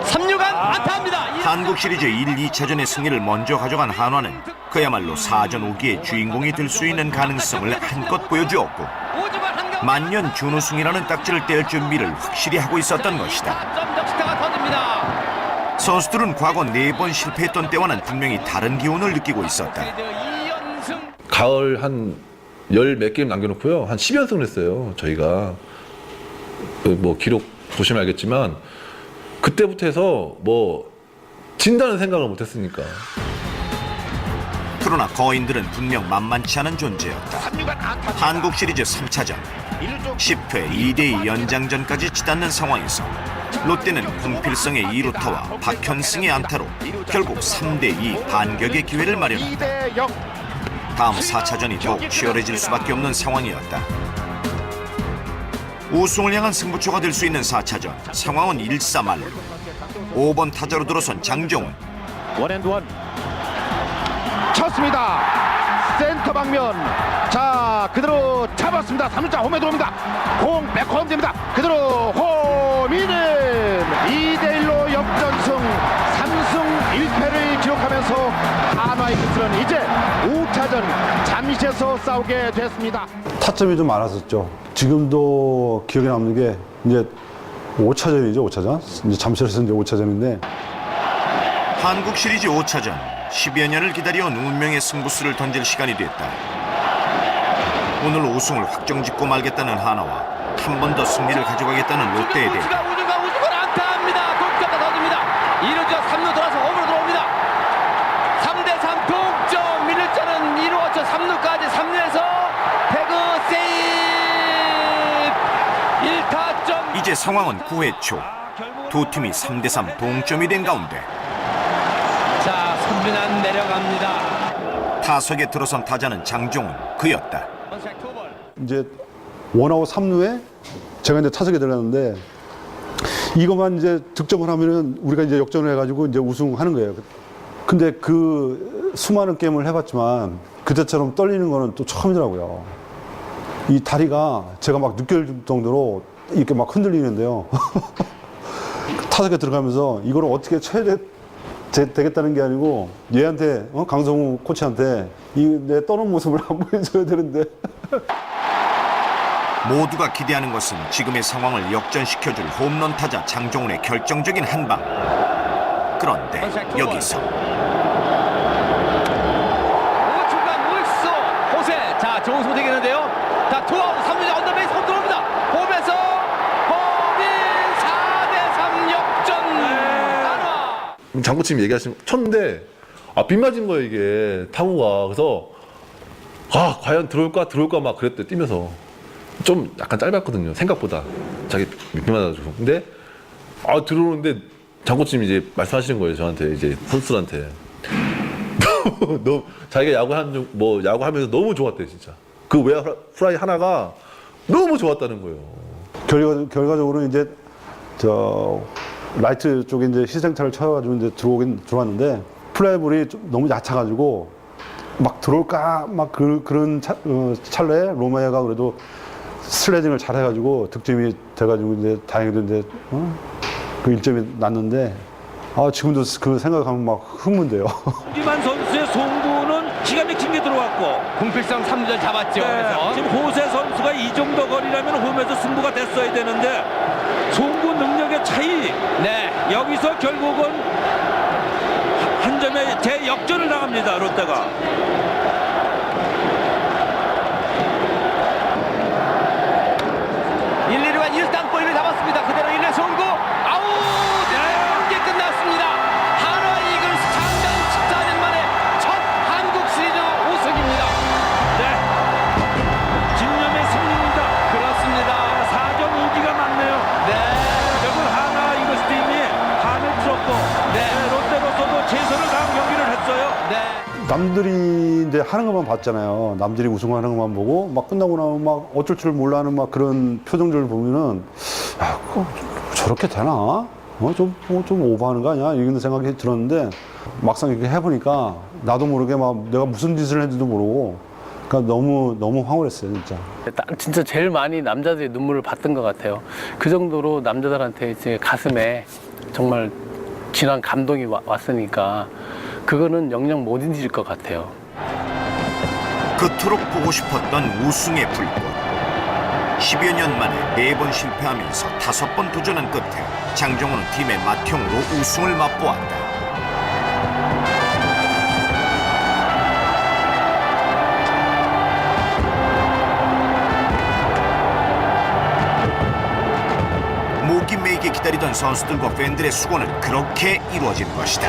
3루간 안타입니다. 한국 시리즈 1, 2차전의 승리를 먼저 가져간 한화는 그야말로 4전 5기의 주인공이 될 수 있는 가능성을 한껏 보여주었고 만년 준우승이라는 딱지를 뗄 준비를 확실히 하고 있었던 것이다. 선수들은 과거 4번 실패했던 때와는 분명히 다른 기운을 느끼고 있었다. 가을 한 10몇 게임 남겨놓고요. 한 10연승을 했어요. 저희가. 뭐 기록 보시면 알겠지만 그때부터 해서 뭐 진다는 생각을 못했으니까. 그러나 거인들은 분명 만만치 않은 존재였다. 한국 시리즈 3차전 10회 2대2 연장전까지 치닫는 상황에서 롯데는 공필성의 2루타와 박현승의 안타로 결국 3대2 반격의 기회를 마련한다. 다음 4차전이 더욱 치열해질 수밖에 없는 상황이었다. 우승을 향한 승부처가 될 수 있는 4차전. 상황은 1-3-1루. 5번 타자로 들어선 장정훈. 원앤드원 쳤습니다. 센터 방면. 자, 그대로 잡았습니다. 3루자 홈에 들어옵니다. 공 백홈 됩니다. 그대로 홈이는 2대1로 역전승 3승 1패를 기록하면서 한화의 기술은 이제 5차전 잠실에서 싸우게 됐습니다. 타점이 좀 많았었죠. 지금도 기억에 남는 게 이제 5차전이죠, 5차전. 이제 잠실에서 이제 5차전인데 한국 시리즈 5차전. 10여 년을 기다려온 운명의 승부수를 던질 시간이 됐다. 오늘 우승을 확정짓고 말겠다는 한화와 한 번 더 승리를 가져가겠다는 롯데에 대해 우주가 안타합니다. 동점다 던집니다. 2루자 3루 돌아서 홈으로 들어옵니다. 3대3 동점. 밀리자는 2루 3루까지 3루에서 태그 세이브 1타점. 이제 상황은 9회 초. 두 팀이 3대3 동점이 된 가운데 자, 손준환 내려갑니다. 타석에 들어선 타자는 장종훈. 그였다. 이제 원아웃 3루에 제가 이제 타석에 들어갔는데 이것만 이제 득점을 하면은 우리가 이제 역전을 해가지고 이제 우승하는 거예요. 근데 그 수많은 게임을 해봤지만 그때처럼 떨리는 거는 또 처음이더라고요. 이 다리가 제가 막 느껴질 정도로 이렇게 막 흔들리는데요. 타석에 들어가면서 이걸 어떻게 쳐야 되겠다는 게 아니고 얘한테 강성우 코치한테 내 떠는 모습을 안 보여줘야 되는데 모두가 기대하는 것은 지금의 상황을 역전시켜줄 홈런 타자 장종훈의 결정적인 한방. 그런데 여기서 우측간 울소 호세. 자, 좋은 소식이는데요. 자, 투아웃 3루자 언더베이스 홈 들어옵니다. 홈에서 홈인 4대3 역전. 한화. 장코치님 얘기하시는 쳤는데 빗 맞은 거예요 이게 타구가. 그래서 과연 들어올까 막 그랬대. 뛰면서 좀 약간 짧았거든요 생각보다. 자기 빗 맞아가지고. 근데 들어오는데 장코치님이 이제 말씀하시는 거예요 저한테, 이제 선수들한테. 너무 자기가 야구하면서 너무 좋았대 진짜. 그 외야 프라이 하나가 너무 좋았다는 거예요. 결과적으로 이제 저 라이트 쪽에 이제 희생타를 쳐가지고 이제 들어왔는데 플라이볼이 좀 너무 얕아가지고 막 들어올까 막 그런 찰나에 로마에가 그래도 슬래딩을 잘해가지고 득점이 돼가지고 이제 다행히도 이제 그 1점이 났는데 지금도 그 생각하면 막 흥분돼요. 이만 선수의 송구는 기가 막힌 게 들어왔고 공필성 3점 잡았죠. 그래서 지금 호세 선수가 이 정도 거리라면 홈에서 승부가 됐어야 되는데 송구 능력의 차이. 네. 여기서 결국은 한 점의 대역전을 당합니다. 롯데가. 1, 2루가 1땅볼을 잡았습니다. 그대로 1루 송구 아웃. 경기 끝났습니다. 한화 이글스 창단 14년 만에 첫 한국 시리즈 우승입니다. 네, 진념의 승리입니다. 그렇습니다. 4점 우기가 많네요. 네, 결국 한화 이글스 팀이 한을 풀었고 롯데로서도 최선을 다한 경기를 했어요. 네. 남들이 이제 하는 것만 봤잖아요. 남들이 우승하는 것만 보고 막 끝나고 나면 막 어쩔 줄 몰라하는 막 그런 표정들을 보면은 그거 저렇게 되나? 좀 오버하는 거 아니야? 이런 생각이 들었는데 막상 이렇게 해보니까 나도 모르게 막 내가 무슨 짓을 했는지도 모르고 그러니까 너무 황홀했어요, 진짜. 진짜 제일 많이 남자들이 눈물을 봤던 것 같아요. 그 정도로 남자들한테 이제 가슴에 정말 진한 감동이 왔으니까 그거는 영영 못 잊을 것 같아요. 그토록 보고 싶었던 우승의 불꽃. 10여 년 만에 4번 실패하면서 5번 도전한 끝에 장종훈은 팀의 맏형으로 우승을 맛보았다. 목이 메이게 기다리던 선수들과 팬들의 수고는 그렇게 이루어진 것이다.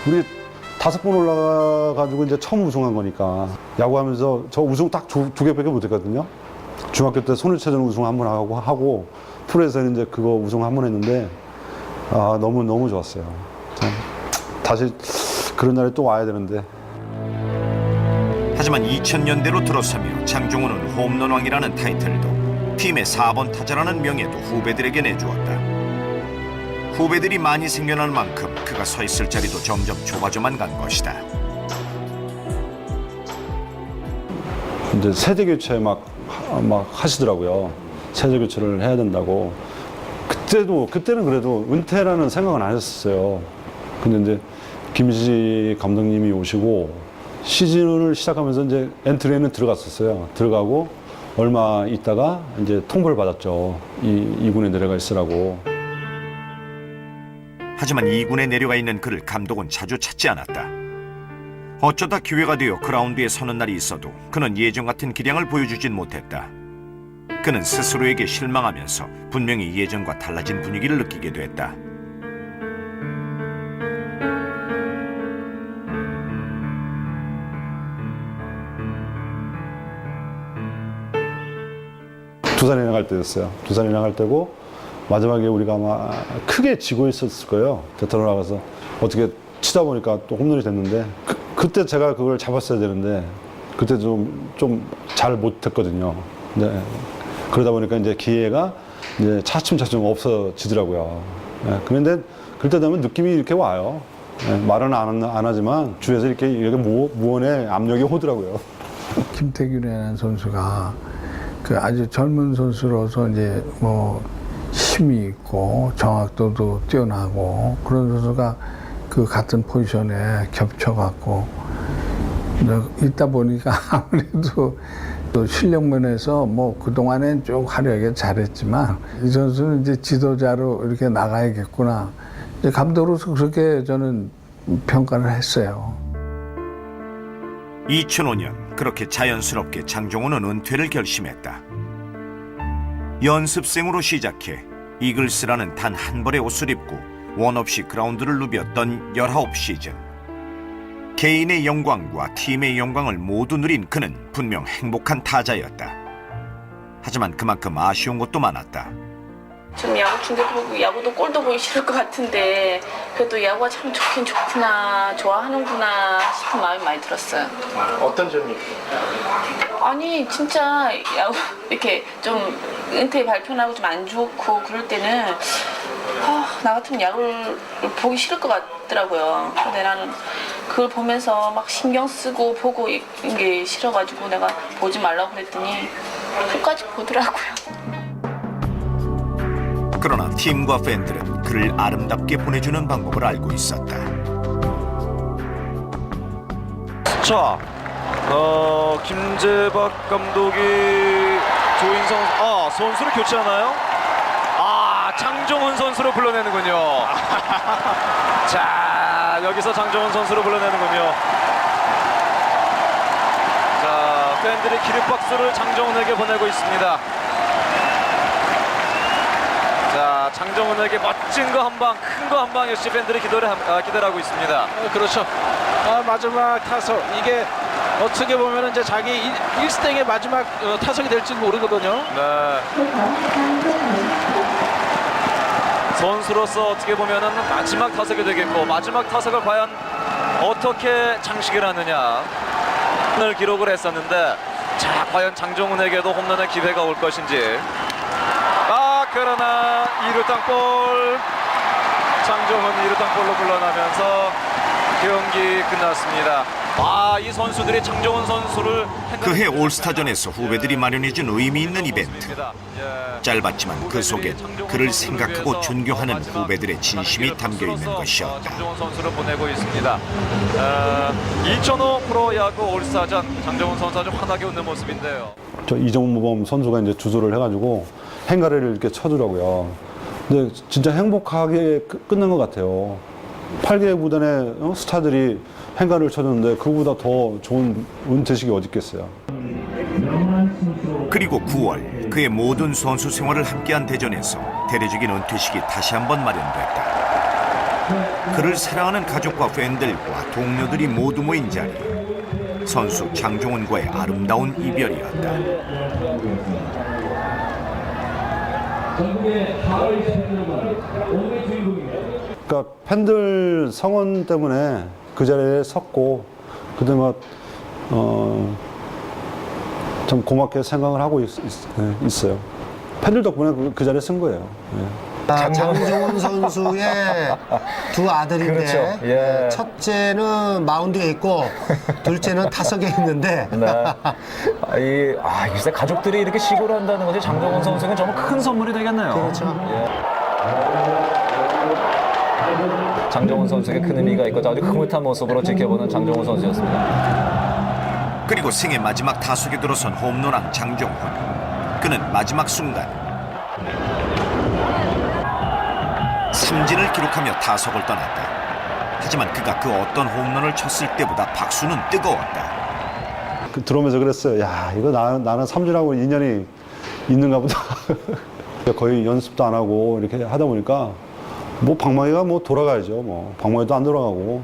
우리 5번 올라가가지고 이제 처음 우승한 거니까 야구하면서 저 우승 딱 두 개밖에 못했거든요. 중학교 때 손일체전 우승 한 번 하고 프로에서는 이제 그거 우승 한 번 했는데 너무 좋았어요. 다시 그런 날이 또 와야 되는데. 하지만 2000년대로 들어서며 장종훈은 홈런왕이라는 타이틀도 팀의 4번 타자라는 명예도 후배들에게 내주었다. 후배들이 많이 생겨난 만큼 그가 서 있을 자리도 점점 좁아져만 간 것이다. 이제 세대 교체 막 하시더라고요. 세대 교체를 해야 된다고. 그때는 그래도 은퇴라는 생각은 안 했었어요. 근데 이제 김희지 감독님이 오시고 시즌을 시작하면서 이제 엔트리에는 들어갔었어요. 들어가고 얼마 있다가 이제 통보를 받았죠. 이 2군에 내려가 있으라고. 하지만 2군에 내려가 있는 그를 감독은 자주 찾지 않았다. 어쩌다 기회가 되어 그라운드에 서는 날이 있어도 그는 예전 같은 기량을 보여주진 못했다. 그는 스스로에게 실망하면서 분명히 예전과 달라진 분위기를 느끼게 됐다. 두산에 나갈 때였어요. 두산에 나갈 때고 마지막에 우리가 아마 크게 지고 있었을 거예요. 데트로 나가서 어떻게 치다 보니까 또 홈런이 됐는데 그때 제가 그걸 잡았어야 되는데 그때 좀 잘 못했거든요. 네. 그러다 보니까 이제 기회가 이제 차츰차츰 없어지더라고요. 네. 그런데 그때 되면 느낌이 이렇게 와요. 네. 말은 안 하지만 주위에서 이렇게 무언의 압력이 오더라고요. 김태균이라는 선수가 그 아주 젊은 선수로서 이제 뭐 힘이 있고 정확도도 뛰어나고 그런 선수가 그 같은 포지션에 겹쳐갖고 있다 보니까 아무래도 또 실력 면에서 뭐 그동안엔 쭉 화려하게 잘했지만 이 선수는 이제 지도자로 이렇게 나가야겠구나. 이제 감독으로서 그렇게 저는 평가를 했어요. 2005년 그렇게 자연스럽게 장종훈은 은퇴를 결심했다. 연습생으로 시작해 이글스라는 단 한 벌의 옷을 입고 원 없이 그라운드를 누볐던 19시즌. 개인의 영광과 팀의 영광을 모두 누린 그는 분명 행복한 타자였다. 하지만 그만큼 아쉬운 것도 많았다. 좀 야구 중계도 보고 야구도 꼴도 보기 싫을 것 같은데 그래도 야구가 참 좋긴 좋구나, 좋아하는구나 싶은 마음이 많이 들었어요. 어떤 점이? 아니 진짜 야구 이렇게 좀 은퇴 발표나고 좀 안 좋고 그럴 때는 나 같으면 야구를 보기 싫을 것 같더라고요. 근데 나는 그걸 보면서 막 신경 쓰고 보고 이게 싫어가지고 내가 보지 말라고 그랬더니 끝까지 보더라고요. 그러나 팀과 팬들은 그를 아름답게 보내주는 방법을 알고 있었다. 자, 김재박 감독이 조인성 선수를 교체하나요? 장종훈 선수로 불러내는군요. 자, 여기서 장종훈 선수로 불러내는군요. 자, 팬들이 기립박수를 장종훈에게 보내고 있습니다. 자, 장종훈에게 멋진 거 한 방, 큰 거 한 방 역시 팬들이 기대하고 있습니다. 그렇죠. 마지막 타석 이게 어떻게 보면 이제 자기 일생의 마지막 타석이 될지는 모르거든요. 네. 선수로서 어떻게 보면은 마지막 타석이 되겠고 마지막 타석을 과연 어떻게 장식을 하느냐 홈런을 기록을 했었는데 자 과연 장종훈에게도 홈런의 기회가 올 것인지 그러나 2루 땅볼 장종훈 2루 땅볼로 물러나면서 경기 끝났습니다. 이 선수들이 장종훈 선수를 그해 올스타전에서 후배들이 마련해준 의미 있는 이벤트. 짧았지만 그 속엔 그를 생각하고 존경하는 후배들의 진심이 담겨 있는 것이었다. 장종훈 선수를 보내고 있습니다. 2005 프로야구 올스타전 장종훈 선수가 좀 환하게 웃는 모습인데요. 저 이정범 선수가 이제 주소를 해가지고 행가래를 이렇게 쳐주라고요. 근데 진짜 행복하게 끝난 것 같아요. 8개 구단의 스타들이 행가를 쳐줬는데 그보다 더 좋은 은퇴식이 어디 있겠어요. 그리고 9월 그의 모든 선수 생활을 함께한 대전에서 대대적인 은퇴식이 다시 한번 마련됐다. 그를 사랑하는 가족과 팬들과 동료들이 모두 모인 자리. 선수 장종훈과의 아름다운 이별이었다. 그러니까 팬들 성원 때문에 그 자리에 섰고 그다음에 참 고맙게 생각을 하고 있어요. 팬들 덕분에 그 자리에 쓴 거예요. 장종훈 선수의 두 아들인데 그렇죠. 예. 첫째는 마운드에 있고 둘째는 타석에 있는데 글쎄 가족들이 이렇게 시구를 한다는 것이 장종훈 선수는 정말 큰 선물이 되겠네요. 그렇죠. 장종훈 선수에게 큰 의미가 있고 아주 흐뭇한 모습으로 지켜보는 장종훈 선수였습니다. 그리고 생애 마지막 타석에 들어선 홈런왕 장종훈. 그는 마지막 순간 삼진을 기록하며 타석을 떠났다. 하지만 그가 그 어떤 홈런을 쳤을 때보다 박수는 뜨거웠다. 들어오면서 그랬어요. 야, 이거 나는 삼진하고 인연이 있는가 보다. 거의 연습도 안 하고 이렇게 하다 보니까 뭐 방망이가 뭐 돌아가야죠. 뭐 방망이도 안 돌아가고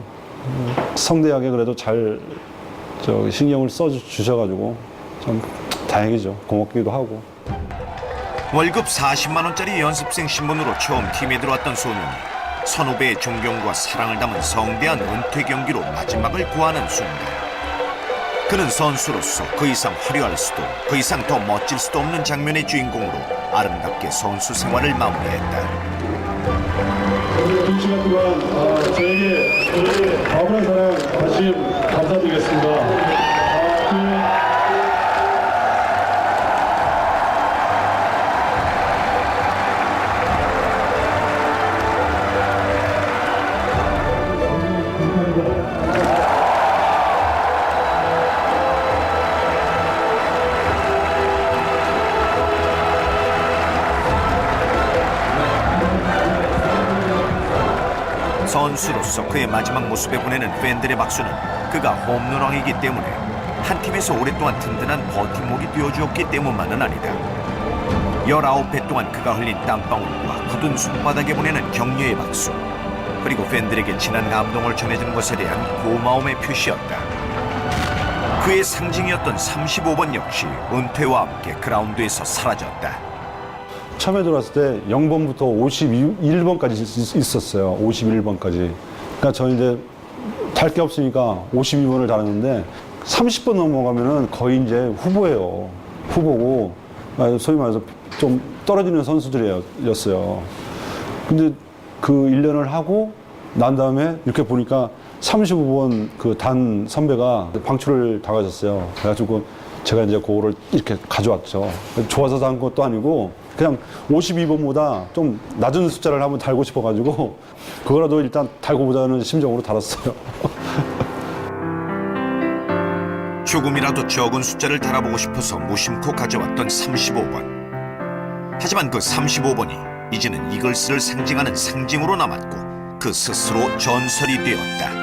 성대하게 그래도 잘 신경을 써 주셔가지고 참 다행이죠. 고맙기도 하고. 월급 40만 원짜리 연습생 신분으로 처음 팀에 들어왔던 소년이 선후배의 존경과 사랑을 담은 성대한 은퇴 경기로 마지막을 구하는 순간, 그는 선수로서 그 이상 화려할 수도 그 이상 더 멋질 수도 없는 장면의 주인공으로 아름답게 선수 생활을 마무리했다. 이 시간 동안 저에게 아무런 사랑 관심 감사드리겠습니다. 선수로서 그의 마지막 모습에 보내는 팬들의 박수는 그가 홈런왕이기 때문에 한 팀에서 오랫동안 든든한 버팀목이 되어주었기 때문만은 아니다. 19회 동안 그가 흘린 땀방울과 굳은 손바닥에 보내는 격려의 박수, 그리고 팬들에게 진한 감동을 전해준 것에 대한 고마움의 표시였다. 그의 상징이었던 35번 역시 은퇴와 함께 그라운드에서 사라졌다. 처음에 들어왔을 때 0번부터 51번까지 있었어요. 51번까지. 그러니까 저는 이제 달 게 없으니까 52번을 달았는데 30번 넘어가면은 거의 이제 후보예요. 후보고 소위 말해서 좀 떨어지는 선수들이었어요. 근데 그 1년을 하고 난 다음에 이렇게 보니까 35번 그 단 선배가 방출을 당하셨어요. 그래가지고 제가 이제 그거를 이렇게 가져왔죠. 좋아서 단 것도 아니고 그냥 52번보다 좀 낮은 숫자를 한번 달고 싶어가지고 그거라도 일단 달고 보자는 심정으로 달았어요. 조금이라도 적은 숫자를 달아보고 싶어서 무심코 가져왔던 35번. 하지만 그 35번이 이제는 이글스를 상징하는 상징으로 남았고 그 스스로 전설이 되었다.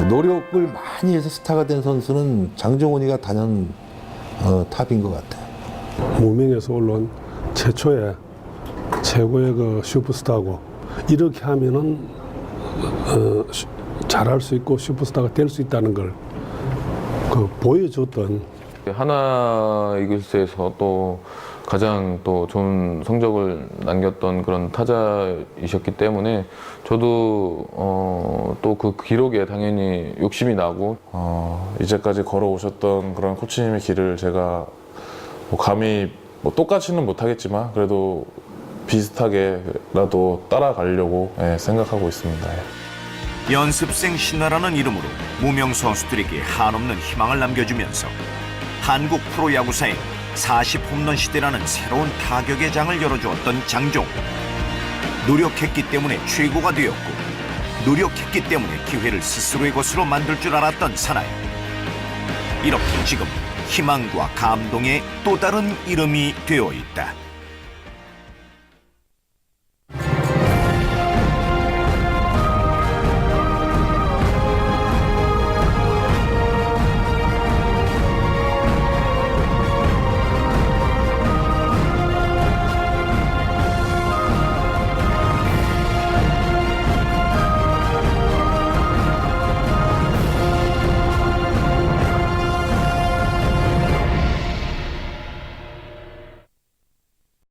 노력을 많이 해서 스타가 된 선수는 장종훈이가 단연 탑인 것 같아요. 무명에서 올라온 최초의 최고의 그 슈퍼스타고 이렇게 하면은 잘할 수 있고 슈퍼스타가 될 수 있다는 걸 보여줬던 하나 이글스에서 또 가장 또 좋은 성적을 남겼던 그런 타자이셨기 때문에 저도 또 그 기록에 당연히 욕심이 나고 이제까지 걸어오셨던 그런 코치님의 길을 제가 뭐 감히 뭐 똑같이는 못하겠지만 그래도 비슷하게라도 따라가려고 생각하고 있습니다. 연습생 신화라는 이름으로 무명 선수들에게 한없는 희망을 남겨주면서 한국 프로야구사의 40홈런 시대라는 새로운 타격의 장을 열어주었던 장종훈. 노력했기 때문에 최고가 되었고 노력했기 때문에 기회를 스스로의 것으로 만들 줄 알았던 사나이. 이렇게 지금 희망과 감동의 또 다른 이름이 되어 있다.